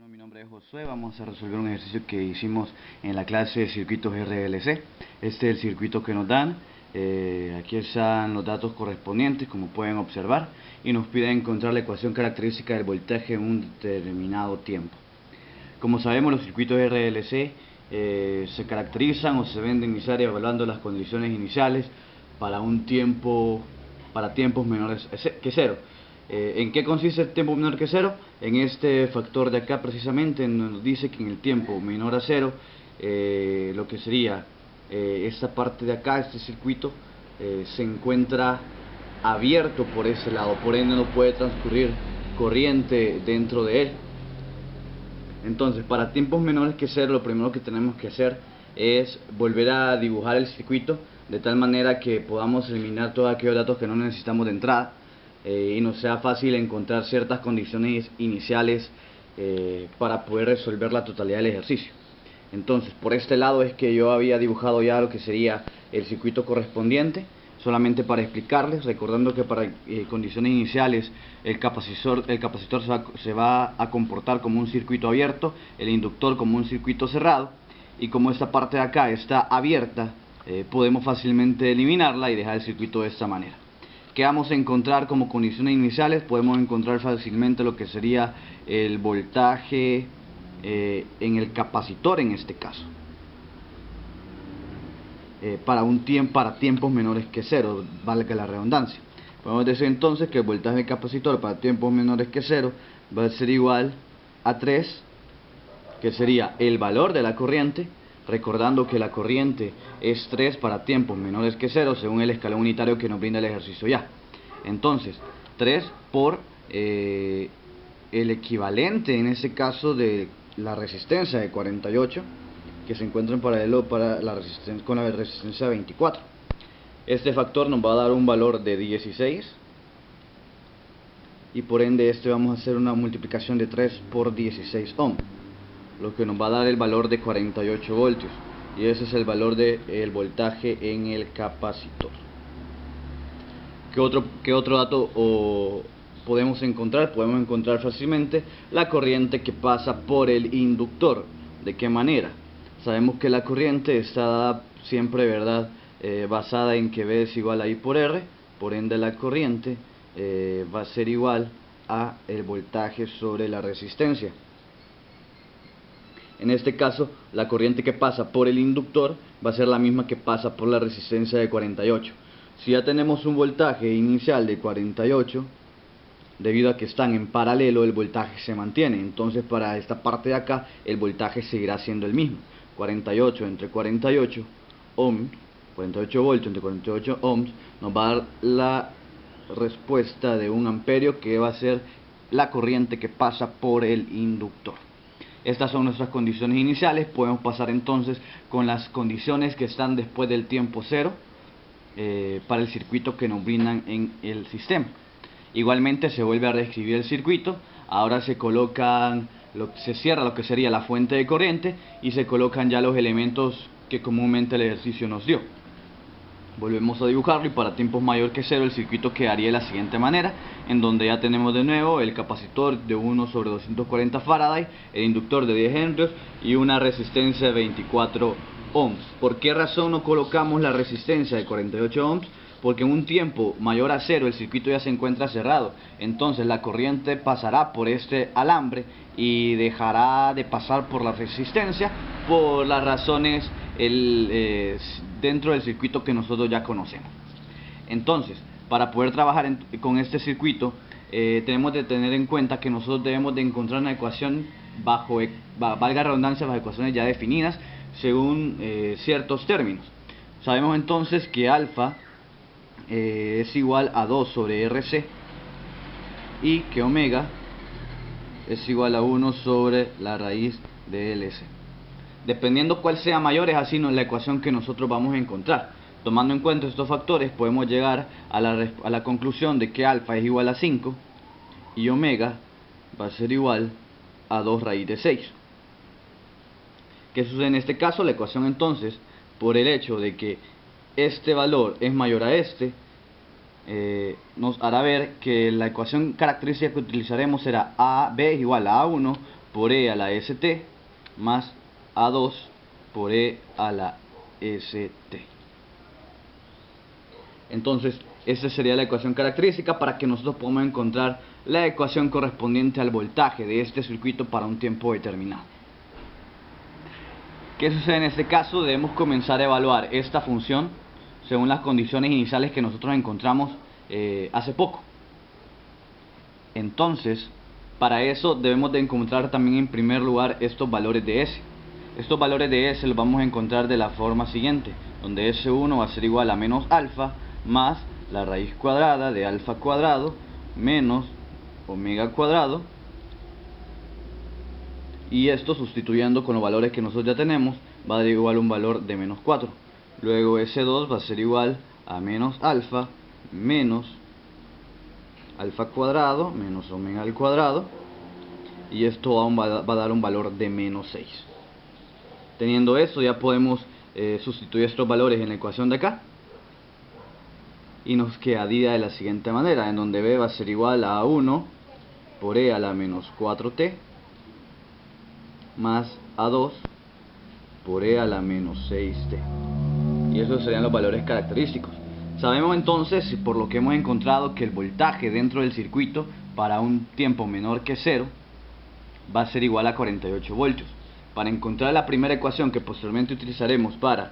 Bueno, mi nombre es Josué, vamos a resolver un ejercicio que hicimos en la clase de circuitos RLC. Este es el circuito que nos dan, aquí están los datos correspondientes, como pueden observar, y nos pide encontrar la ecuación característica del voltaje en un determinado tiempo. Como sabemos, los circuitos RLC se caracterizan o se deben de iniciar evaluando las condiciones iniciales para tiempos menores que cero. ¿En qué consiste el tiempo menor que cero? En este factor de acá precisamente nos dice que en el tiempo menor a cero, lo que sería esta parte de acá, este circuito, se encuentra abierto por ese lado, por ende no puede transcurrir corriente dentro de él. Entonces, para tiempos menores que cero, lo primero que tenemos que hacer es volver a dibujar el circuito de tal manera que podamos eliminar todos aquellos datos que no necesitamos de entrada, y nos sea fácil encontrar ciertas condiciones iniciales para poder resolver la totalidad del ejercicio. Entonces, por este lado es que yo había dibujado ya lo que sería el circuito correspondiente, solamente para explicarles, recordando que para condiciones iniciales el capacitor se va a comportar como un circuito abierto, el inductor como un circuito cerrado, y como esta parte de acá está abierta, podemos fácilmente eliminarla y dejar el circuito de esta manera. ¿Qué vamos a encontrar como condiciones iniciales? Podemos encontrar fácilmente lo que sería el voltaje en el capacitor en este caso, para tiempos menores que cero, valga la redundancia. Podemos decir entonces que el voltaje del capacitor para tiempos menores que cero va a ser igual a 3, que sería el valor de la corriente, recordando que la corriente es 3 para tiempos menores que 0 según el escalón unitario que nos brinda el ejercicio ya. Entonces 3 por el equivalente en este caso de la resistencia de 48, que se encuentra en paralelo con la resistencia 24. Este factor nos va a dar un valor de 16, y por ende vamos a hacer una multiplicación de 3 por 16 ohm, lo que nos va a dar el valor de 48 voltios, y ese es el valor del voltaje en el capacitor. ¿Qué otro dato podemos encontrar? Podemos encontrar fácilmente la corriente que pasa por el inductor. ¿De qué manera? Sabemos que la corriente está dada siempre, ¿verdad?, basada en que V es igual a I por R, por ende la corriente va a ser igual a el voltaje sobre la resistencia. En este caso, la corriente que pasa por el inductor va a ser la misma que pasa por la resistencia de 48. Si ya tenemos un voltaje inicial de 48, debido a que están en paralelo, el voltaje se mantiene. Entonces, para esta parte de acá, el voltaje seguirá siendo el mismo. 48 entre 48 ohms, 48 voltios entre 48 ohms, nos va a dar la respuesta de 1 amperio, que va a ser la corriente que pasa por el inductor. Estas son nuestras condiciones iniciales. Podemos pasar entonces con las condiciones que están después del tiempo cero, para el circuito que nos brindan en el sistema. Igualmente se vuelve a reescribir el circuito. Ahora se cierra lo que sería la fuente de corriente y se colocan ya los elementos que comúnmente el ejercicio nos dio. Volvemos a dibujarlo, y para tiempos mayor que cero el circuito quedaría de la siguiente manera, en donde ya tenemos de nuevo el capacitor de 1 sobre 240 Faraday, el inductor de 10 henrios y una resistencia de 24 ohms. ¿Por qué razón no colocamos la resistencia de 48 ohms? Porque en un tiempo mayor a cero el circuito ya se encuentra cerrado, entonces la corriente pasará por este alambre y dejará de pasar por la resistencia por las razones dentro del circuito que nosotros ya conocemos. Entonces, para poder trabajar con este circuito, tenemos de tener en cuenta que nosotros debemos de encontrar una ecuación valga la redundancia, las ecuaciones ya definidas según ciertos términos. Sabemos entonces que alfa es igual a 2 sobre RC, y que omega es igual a 1 sobre la raíz de LC. Dependiendo cuál sea mayor, es así la ecuación que nosotros vamos a encontrar. Tomando en cuenta estos factores, podemos llegar a la conclusión de que alfa es igual a 5 y omega va a ser igual a 2 raíz de 6. ¿Qué sucede en este caso? La ecuación entonces, por el hecho de que este valor es mayor a nos hará ver que la ecuación característica que utilizaremos será B es igual a A1 por E a la ST más A2 por E a la ST. Entonces, esta sería la ecuación característica para que nosotros podamos encontrar la ecuación correspondiente al voltaje de este circuito para un tiempo determinado. ¿Qué sucede en este caso? Debemos comenzar a evaluar esta función según las condiciones iniciales que nosotros encontramos hace poco. Entonces, para eso debemos de encontrar también en primer lugar estos valores de S. Estos valores de S los vamos a encontrar de la forma siguiente, donde S1 va a ser igual a menos alfa más la raíz cuadrada de alfa cuadrado menos omega cuadrado, y esto sustituyendo con los valores que nosotros ya tenemos va a dar igual a un valor de menos 4. Luego S2 va a ser igual a menos alfa menos alfa cuadrado menos omega al cuadrado, y esto va a dar un valor de menos 6. Teniendo eso, ya podemos sustituir estos valores en la ecuación de acá, y nos quedaría de la siguiente manera, en donde B va a ser igual a 1 por E a la menos 4t más A2 por E a la menos 6t. Y esos serían los valores característicos. Sabemos entonces, por lo que hemos encontrado, que el voltaje dentro del circuito para un tiempo menor que 0 va a ser igual a 48 voltios. Para encontrar la primera ecuación que posteriormente utilizaremos para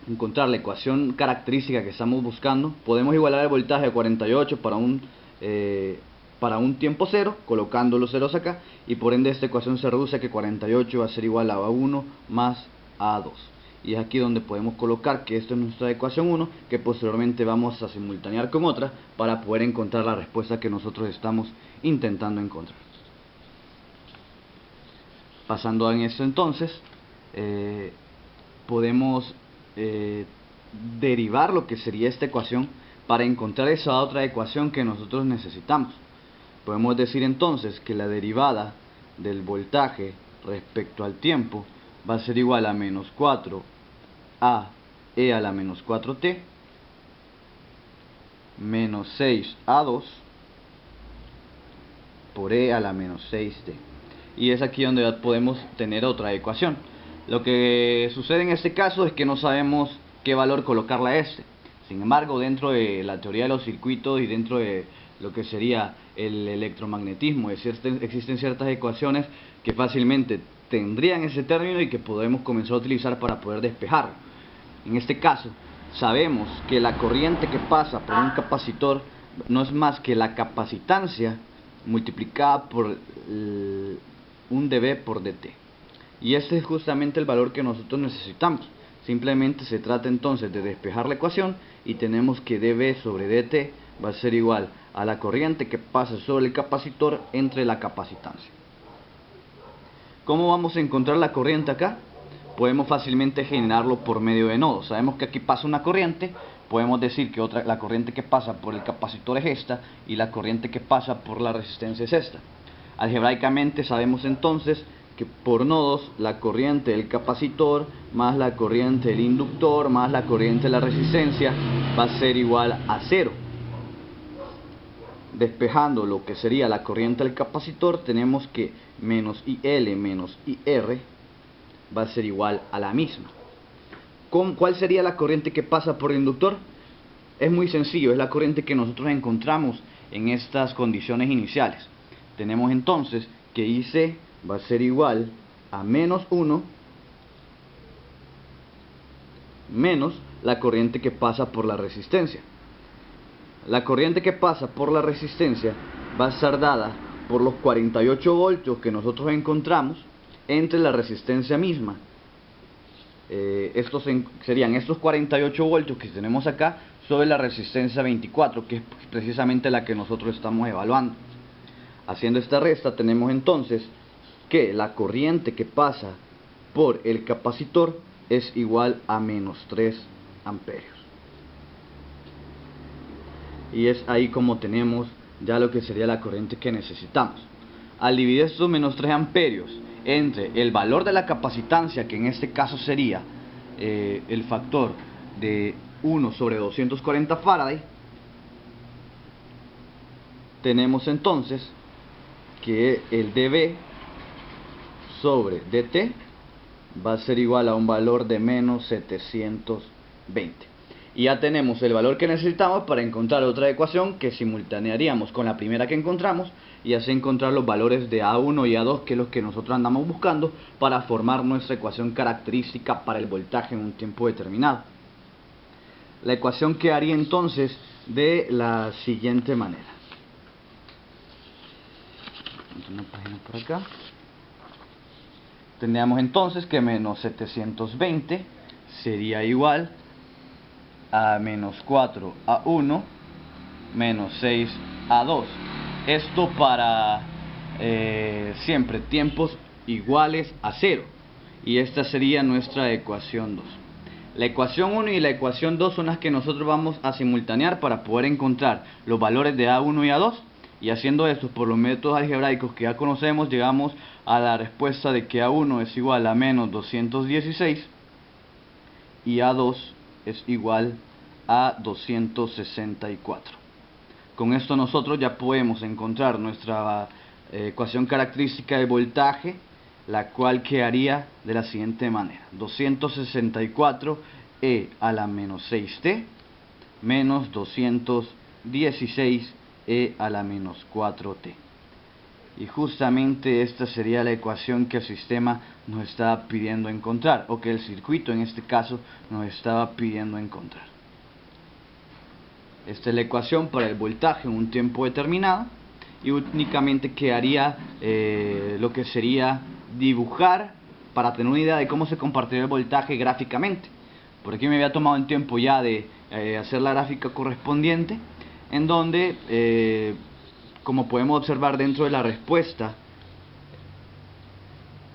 encontrar la ecuación característica que estamos buscando, podemos igualar el voltaje a 48 para un tiempo 0, colocando los ceros acá, y por ende esta ecuación se reduce a que 48 va a ser igual a 1 más A2. Y es aquí donde podemos colocar que esto es nuestra ecuación 1, que posteriormente vamos a simultanear con otra para poder encontrar la respuesta que nosotros estamos intentando encontrar. Pasando en esto entonces, podemos derivar lo que sería esta ecuación para encontrar esa otra ecuación que nosotros necesitamos. Podemos decir entonces que la derivada del voltaje respecto al tiempo va a ser igual a menos 4 a E a la menos 4t menos 6 A2 por E a la menos 6t. Y es aquí donde podemos tener otra ecuación. Lo que sucede en este caso es que no sabemos qué valor colocarle a este. Sin embargo, dentro de la teoría de los circuitos y dentro de lo que sería el electromagnetismo, existen ciertas ecuaciones que fácilmente tendrían ese término y que podemos comenzar a utilizar para poder despejarlo. En este caso, sabemos que la corriente que pasa por un capacitor no es más que la capacitancia multiplicada por un dB por dt. Y este es justamente el valor que nosotros necesitamos. Simplemente se trata entonces de despejar la ecuación y tenemos que dB sobre dt va a ser igual a la corriente que pasa sobre el capacitor entre la capacitancia. ¿Cómo vamos a encontrar la corriente acá? Podemos fácilmente generarlo por medio de nodos. Sabemos que aquí pasa una corriente, podemos decir que la corriente que pasa por el capacitor es esta y la corriente que pasa por la resistencia es esta. Algebraicamente sabemos entonces que por nodos la corriente del capacitor más la corriente del inductor más la corriente de la resistencia va a ser igual a 0. Despejando lo que sería la corriente del capacitor, tenemos que menos IL menos IR va a ser igual a la misma. ¿Cuál sería la corriente que pasa por el inductor? Es muy sencillo, es la corriente que nosotros encontramos en estas condiciones iniciales. Tenemos entonces que IC va a ser igual a menos 1 menos la corriente que pasa por la resistencia. La corriente que pasa por la resistencia va a ser dada por los 48 voltios que nosotros encontramos entre la resistencia misma. Estos serían estos 48 voltios que tenemos acá sobre la resistencia 24, que es precisamente la que nosotros estamos evaluando. Haciendo esta resta tenemos entonces que la corriente que pasa por el capacitor es igual a menos 3 amperios. Y es ahí como tenemos ya lo que sería la corriente que necesitamos. Al dividir estos menos 3 amperios entre el valor de la capacitancia, que en este caso sería el factor de 1 sobre 240 Faraday, tenemos entonces que el dB sobre dt va a ser igual a un valor de menos 720. Y ya tenemos el valor que necesitamos para encontrar otra ecuación que simultanearíamos con la primera que encontramos y así encontrar los valores de A1 y A2, que es lo que nosotros andamos buscando para formar nuestra ecuación característica para el voltaje en un tiempo determinado. La ecuación quedaría entonces de la siguiente manera. Una página por acá. Tendríamos entonces que menos 720 sería igual a menos 4A1 menos 6A2. Esto para siempre tiempos iguales a 0. Y esta sería nuestra ecuación 2. La ecuación 1 y la ecuación 2 son las que nosotros vamos a simultanear para poder encontrar los valores de A1 y A2. Y haciendo esto por los métodos algebraicos que ya conocemos, llegamos a la respuesta de que A1 es igual a menos 216 y A2 es igual a 264. Con esto nosotros ya podemos encontrar nuestra ecuación característica de voltaje, la cual quedaría de la siguiente manera: 264e a la menos 6t menos 216 e a la menos 4t. Y justamente esta sería la ecuación que el sistema nos estaba pidiendo encontrar, o que el circuito en este caso nos estaba pidiendo encontrar. Esta es la ecuación para el voltaje en un tiempo determinado, y únicamente quedaría lo que sería dibujar para tener una idea de cómo se compartiría el voltaje gráficamente. Por aquí me había tomado el tiempo ya de hacer la gráfica correspondiente, en donde, como podemos observar dentro de la respuesta,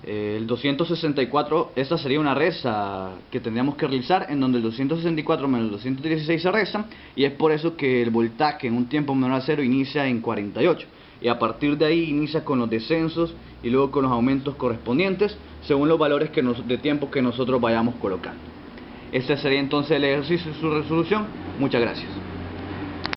el 264, esta sería una resta que tendríamos que realizar, en donde el 264 menos el 216 se restan, y es por eso que el voltaje en un tiempo menor a 0 inicia en 48, y a partir de ahí inicia con los descensos y luego con los aumentos correspondientes según los valores de tiempo que nosotros vayamos colocando. Este sería entonces el ejercicio y su resolución. Muchas gracias.